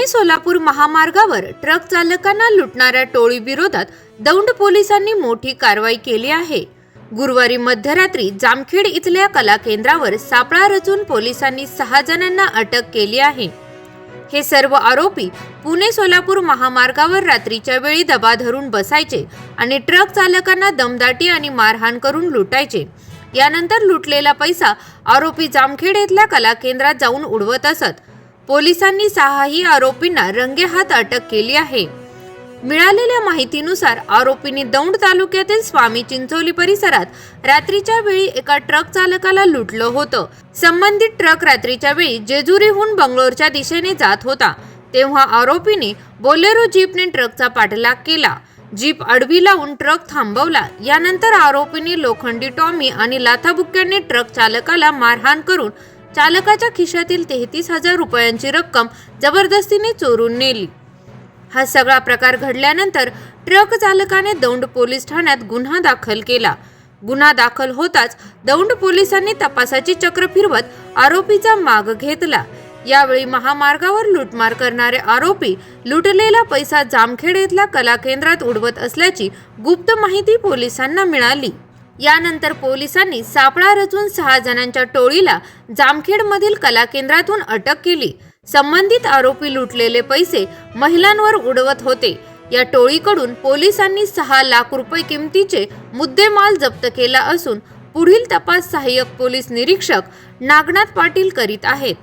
सोलापूर महामार्गावर ट्रक चालकांना लुटणाऱ्या टोळी विरोधात दौंड पोलिसांनी मोठी कारवाई केली आहे। गुरुवारी मध्यरात्री जामखेड इथल्या कला केंद्रावर सापळा रचून पोलिसांनी 6 जणांना अटक केली आहे। हे सर्व आरोपी पुणे सोलापूर महामार्गावर रात्रीच्या वेळी दबा धरून बसायचे आणि ट्रक चालकांना दमदाटी आणि मारहाण करून लुटायचे। यानंतर लुटलेला पैसा आरोपी जामखेड येथील कला केंद्रात जाऊन उडवत असत। पोलिसांनी 6ही आरोपींना रंगेहात अटक केली आहे। मिळालेल्या माहितीनुसार आरोपींनी दौंड तालुक्यातील स्वामी चिंचोली परिसरात रात्रीच्या वेळी एका ट्रक चालकाला लुटलं होतं। संबंधित ट्रक रात्रीच्या वेळी जेजुरीहून बंगलोरच्या दिशेने जात होता, तेव्हा आरोपींनी बोलेरो जीपने ट्रकचा पाठलाग केला। जीप आडवी लावून ट्रक थांबवला। यानंतर आरोपींनी लोखंडी टॉमी आणि लाथाबुक्क्यांनी ट्रक चालकाला मारहाण करून चालकाच्या खिशातील 33,000 रुपयांची रक्कम जबरदस्तीने चोरून नेली। हा सगळा प्रकार घडल्यानंतर ट्रक चालकाने दौंड पोलीस ठाण्यात गुन्हा दाखल केला। गुन्हा दाखल होताच दौंड पोलिसांनी तपासाची चक्र फिरवत आरोपीचा माग घेतला। यावेळी महामार्गावर लुटमार करणारे आरोपी लुटलेला पैसा जामखेड येथील कला केंद्रात उडवत असल्याची गुप्त माहिती पोलिसांना मिळाली। यानंतर पोलिसांनी सापळा रचून 6 जणांच्या टोळीला जामखेडमधील कला केंद्रातून अटक केली। संबंधित आरोपी लुटलेले पैसे महिलांवर उडवत होते। या टोळीकडून पोलिसांनी 6 लाख रुपये किमतीचे मुद्देमाल जप्त केला असून पुढील तपास सहाय्यक पोलीस निरीक्षक नागनाथ पाटील करीत आहेत।